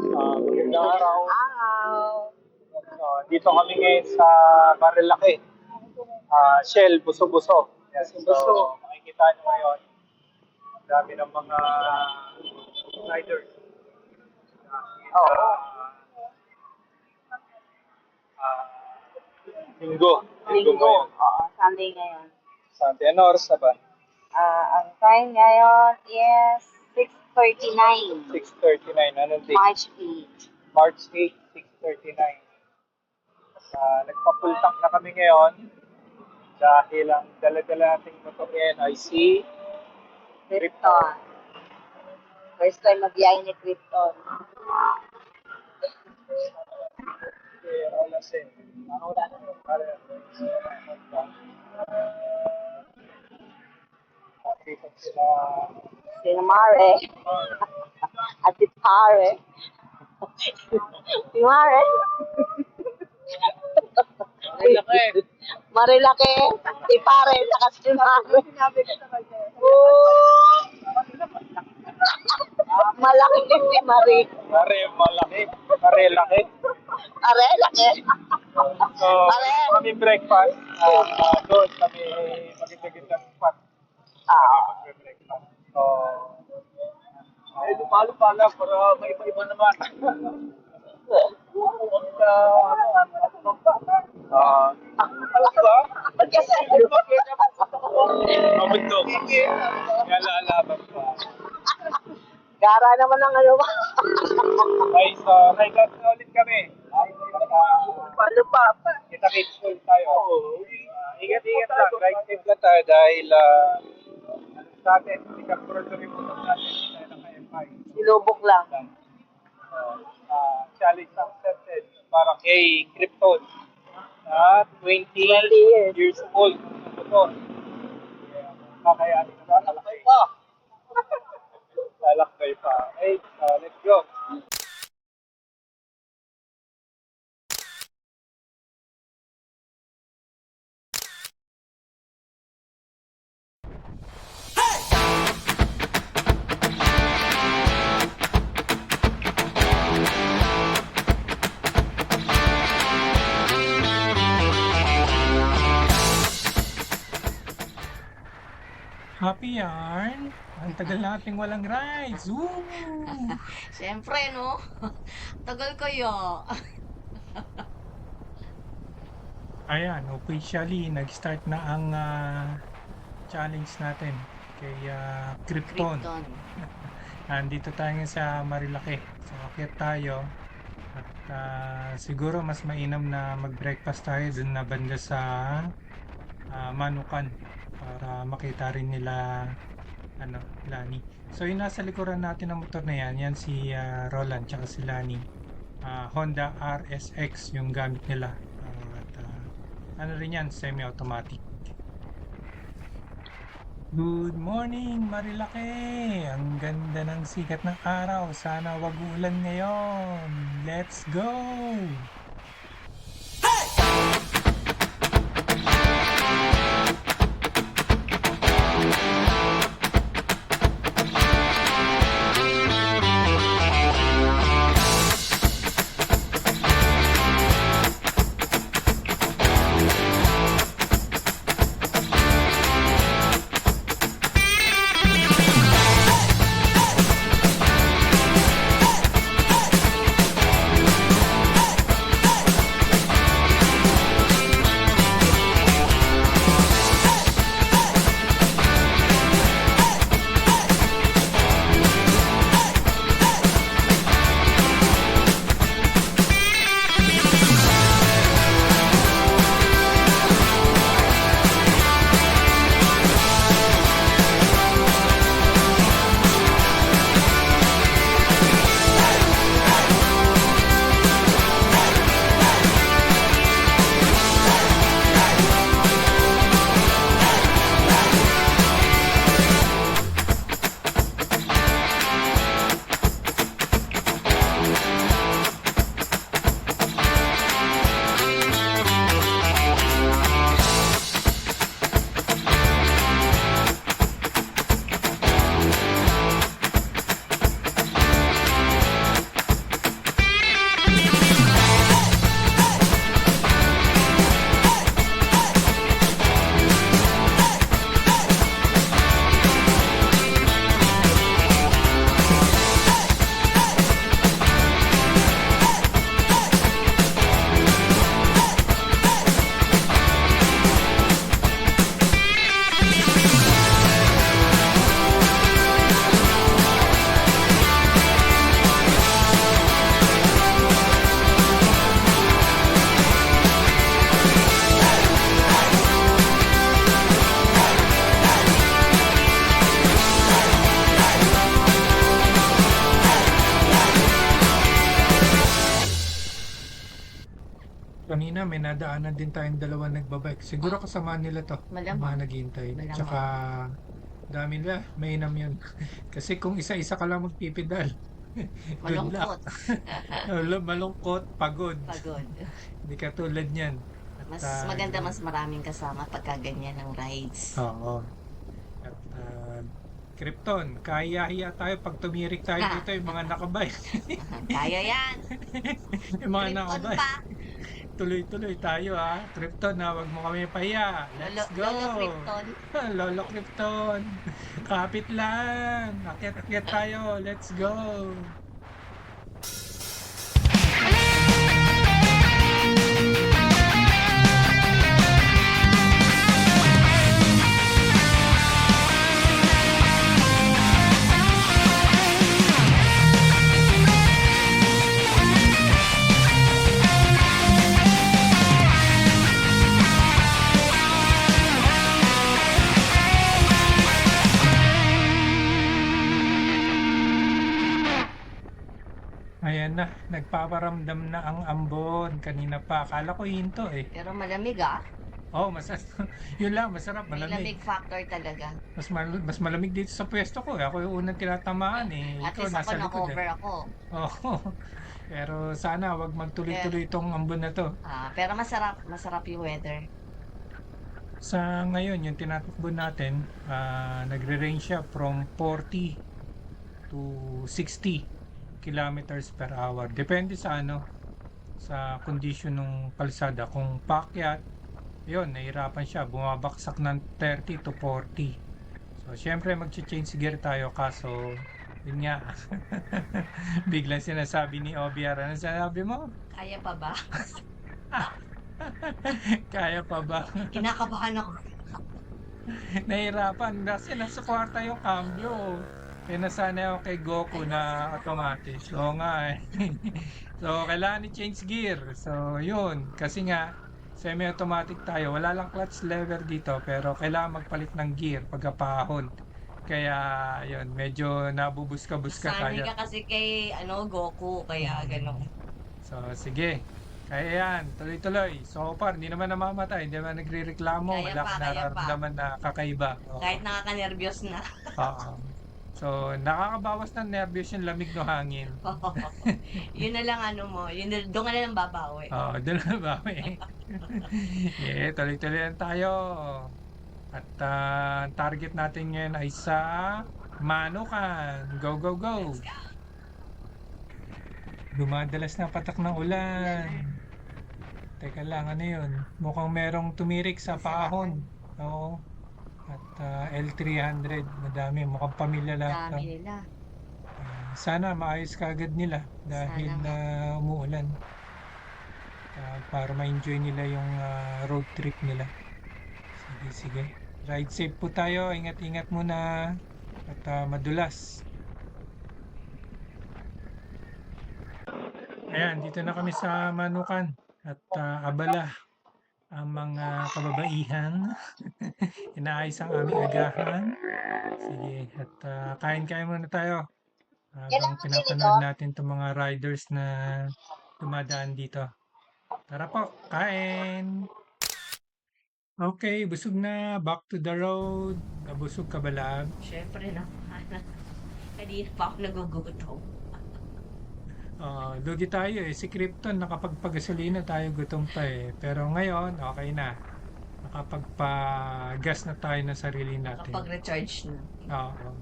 Magandang araw. Araw. Dito kami ngayon sa Marilaki. Shell, Buso-Buso. Yes, so, makikita nyo ngayon. Ang dami ng mga riders. Oo. Linggo. Linggo. Ngayon. Oo, Sunday ngayon. Sunday. Ano oras na ba? Ang time ngayon is 6:39. 6:39. Anong date? March 8. March 8, 6:39. Nagpa-full tank na kami ngayon dahil ang dala-dala nating motor ngayon ay si Krypton. First time magbiyahe ni Krypton. Sina Mare. At si Pare. Si Mare. Marilaki. Si Pare. Saka si Mare. Malaki si Mare. Malaki. Marilaki. Pare, laki. So, kami breakfast. Doon kami magiging-gitang spot. Magbe-breakfast. So, lumalo pala para may iba-iba naman. Ba't kasi? Mabundok. Kaya laalaban pa. Gara naman ang ano ba? Guys, ride out na ulit kami. Paano pa? Kita-kits full tayo. Ingat-ingat lang. Ride safe lang tayo dahil sa atin, hindi ka puro yung motor natin. Tayo ng KM5. Sinubok lang. Challenge accepted para kay Krypton na 20 years old ang motor. Kakayanin na lalakay pa. Lalakay pa. Okay, let's go. Happy yarn! Ang tagal nating walang rides! Woo! Siyempre, no? Tagal kayo. Ayan, officially, nag-start na ang challenge natin kay Krypton. Krypton. Nandito tayo ngayon sa Marilaki. So, akit tayo. At siguro mas mainam na mag-breakfast tayo dun na banda sa Manukan para makita rin nila Lani. So yung nasa likuran natin ng motor na yan si Roland tsaka si Lani. Honda RSX yung gamit nila. At rin yan, semi-automatic. Good morning Marilaki! Ang ganda ng sikat ng araw. Sana wag ulan ngayon. Let's go! Kanina may nadaanan din tayong dalawa nagbabike. Siguro kasama nila to. Malamang. Mga naghihintay. Malamang. Tsaka dami nila. Mainam yun. Kasi kung isa-isa ka lang magpipedal. Good luck. Malungkot. Malungkot, pagod. Pagod. Hindi ka tulad niyan. At, Mas maganda, mas maraming kasama pagka ganyan ang rides. Oo. At Krypton, kaya-hiya tayo pag tumirik tayo dito yung mga nakabike. Kaya yan. Yung mga Krypton nakabike. pa. Tuloy-tuloy tayo ha. Krypton ha, wag mo kami pahiya. Let's go. Lolo Krypton. Lolo Krypton. Kapit lang. Akyat-akyat tayo. Let's go. Ayan na, nagpaparamdam na ang ambon. Kanina pa, akala ko hinto eh. Pero malamig ah. Oh, yun lang, masarap, May malamig. lamig factor talaga. Mas malamig dito sa pwesto ko eh. Ako yung unang tinatamaan eh. At Ikaw least ako nasa likod eh. na-cover ako. Oo. Pero sana wag magtuloy-tuloy itong ambon na to. Pero masarap yung weather. Sa ngayon, yung tinatakbo natin, nagre-range siya from 40 to 60 kilometers per hour. Depende sa sa condition ng kalsada. Kung paakyat, yun, nahirapan siya. Bumabaksak ng 30 to 40. So, syempre, mag-change gear tayo. Kaso, yun nga. Biglang sinasabi ni Obiar, ano sinasabi mo? Kaya pa ba? Kaya pa ba? Kinakabahan ako. Nahirapan kasi nasa kwarta yung cambio. Kaya nasanay ako kay Goku na automatic. Oo nga eh. So, kailangan i-change gear. So, yun. Kasi nga, semi-automatic tayo. Wala lang clutch lever dito, pero kailangan magpalit ng gear pagkapahon. Kaya, yun, medyo nabubuska-buska Sanay tayo. ka kasi kay Goku, kaya gano'n. So, sige. Kaya yan, tuloy-tuloy. So far, hindi naman namamatay, hindi naman nagre-reklamo, Kaya wala pa, ka kaya pa. nararamdaman na kakaiba. Oo. Kahit nakaka-nervyos na. Oo. So, nakakabawas ng nervyos yung lamig ng hangin. Yun na lang doon ka na lang babawi. Oo, doon na ba eh. Yeah, tuloy-tuloy lang tayo. At target natin ngayon ay sa Manukan. Go, go, go! Dumadalas na patak ng ulan. Teka lang, ano yun? Mukhang merong tumirik sa paahon. Oo. At L300, madami. Mukhang pamilya lahat. Dami nila. Sana maayos kagad nila dahil Sana umuulan. Para ma-enjoy nila yung road trip nila. Sige, sige. Ride safe po tayo. Ingat-ingat muna. At madulas. Ayan, dito na kami sa Manukan. At abala ang mga kababaihan. Inaayos ang aming agahan. Sige, at kain-kain muna tayo. Habang pinapanood natin itong mga riders na dumadaan dito. Tara po, kain! Okay, busog na. Back to the road. Nabusog ka ba, Lab? Siyempre na. Kanina pa ako nagugutom. Lugi tayo eh. Si Krypton, nakapagpagasolina tayo, gutom pa eh. Pero ngayon, okay na. Nakapagpagas na tayo ng sarili natin. Kapag-recharge na. Oo.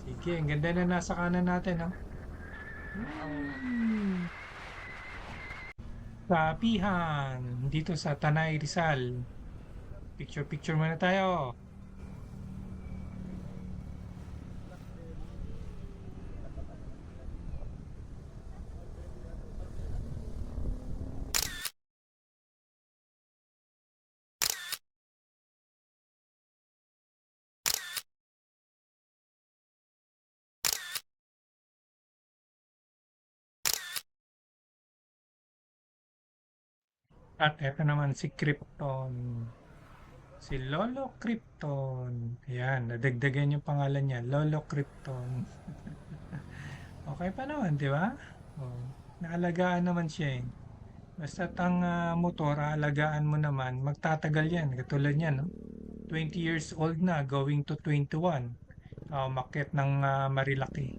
Sige, ang ganda na nasa kanan natin, no? Sapihan, dito sa Tanay Rizal. Picture muna tayo. At eto naman si Krypton. Si Lolo Krypton. Ayan, nadagdagan yung pangalan niya. Lolo Krypton. Okay pa naman, di ba? Oh, naalagaan naman siya eh. Basta't ang motor, aalagaan mo naman, magtatagal yan. Katulad yan, no? 20 years old na, going to 21. Umakyat ng Marilaki.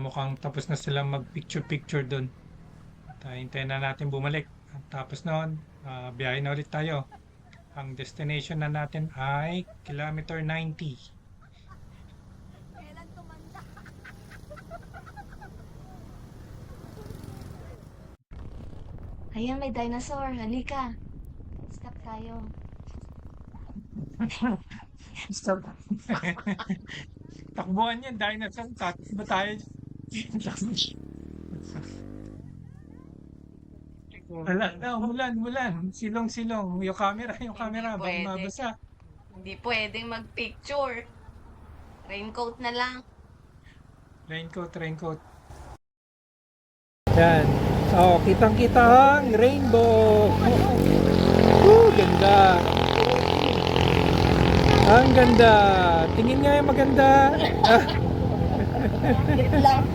Mukhang tapos na silang mag-picture-picture doon. At hintayin na natin bumalik. At tapos noon, biyahe na ulit tayo. Ang destination na natin ay kilometer 90. Ayan, may dinosaur. Halika. Stop tayo. Stop. Takbuhan yan, dinosaur. Tatakbo tayo. Wala na, umulan. Silong. Yung camera, baka pwede. mabasa. Hindi pwedeng mag-picture. Raincoat na lang. Raincoat. Yan. Kitang-kita ang rainbow. Ganda. Ang ganda. Tingin nga yung maganda. lang.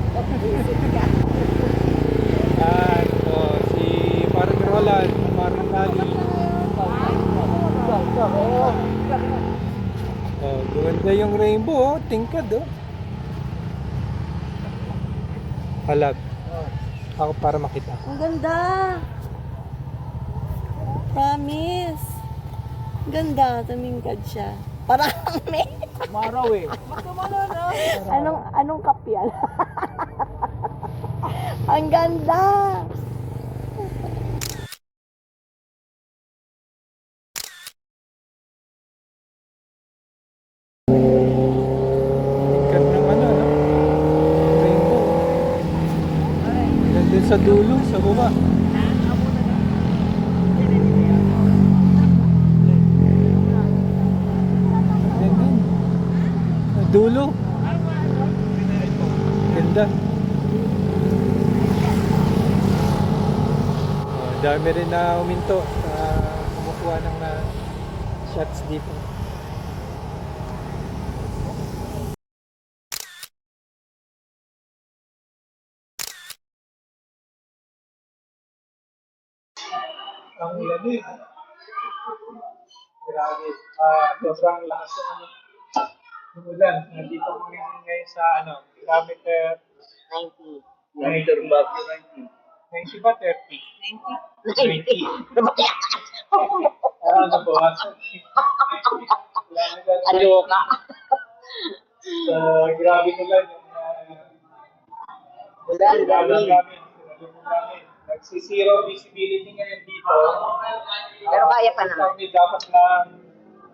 Si parang Roland, parang Lali. Ganda yung rainbow. Tingkad, Halag. Ako para makita. Ang ganda. Promise. Ganda, tumingkad siya. Parang may... Maraw Anong kapyan? Ang ganda. Tingkad ng rainbow. Nandun sa dulo, sa baba. Nandun. Sa dulo. Ganda. Dami rin na huminto sa kumukuha ng shots dito. Ang ulan Grabe. Sobrang lakas ng ulan. Nandito kami ngayon sa kilometer 90. 90 ba? 90 ba 30? 90. 90. Nabawasan. Aloka. Grabe ulan yung Ulan, ulan galing. namin. Nagsi-zero visibility ngayon dito. Pero kaya pa naman. Kami dapat lang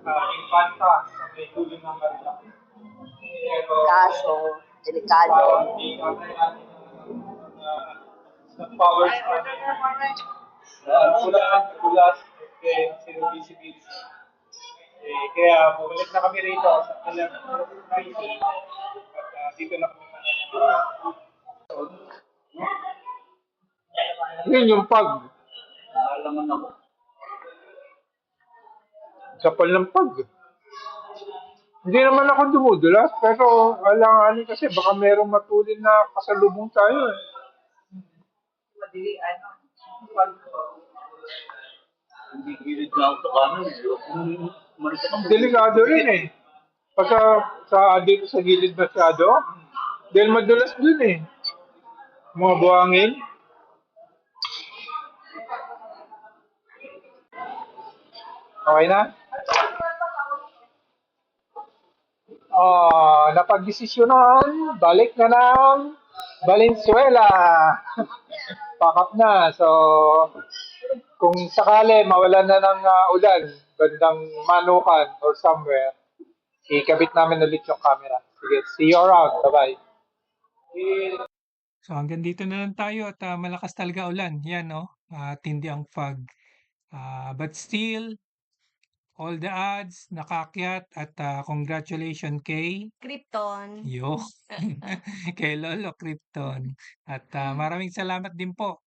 infanta sa may dulo ng Marilaki. Pero Kaso, delikado. parang hindi kaya natin sa power ulan, zero visibility. Kaya bumalik na kami rito sa kilometer 90 at dito na kami yun yung pag. Alaman ako. Kapal ng pag. Hindi naman ako dumudulas, pero alanganin kasi baka merong matulin na kasalubong tayo Madili, hindi gilid na ako sa kanan Delikado rin Pagka dito sa gilid masyado, dahil madulas dun Mga buhangin. Okay na? Napagdesisyonan, balik na ng Valenzuela. Pack up na. So, kung sakali mawalan na ng ulan, bandang Manukan or somewhere, ikabit namin ulit yung camera. Sige, see you around. Bye-bye. So hanggang dito na lang tayo at malakas talaga ulan. Yan, tindi ang fog. But still, all the odds, nakakyat at congratulations kay Krypton. kay Lolo Krypton. At maraming salamat din po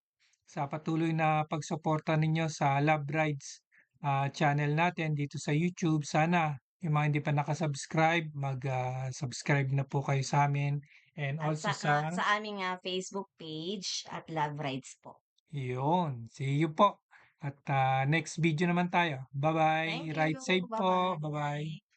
sa patuloy na pagsuporta ninyo sa Love Rides channel natin dito sa YouTube. Sana Yung mga hindi pa nakasubscribe, mag-subscribe na po kayo sa amin. And At also saka sa, sa aming Facebook page at Love Rides po. yun, see you po. At next video naman tayo. Bye-bye. Thank you. Ride safe po. Bye-bye. Bye-bye.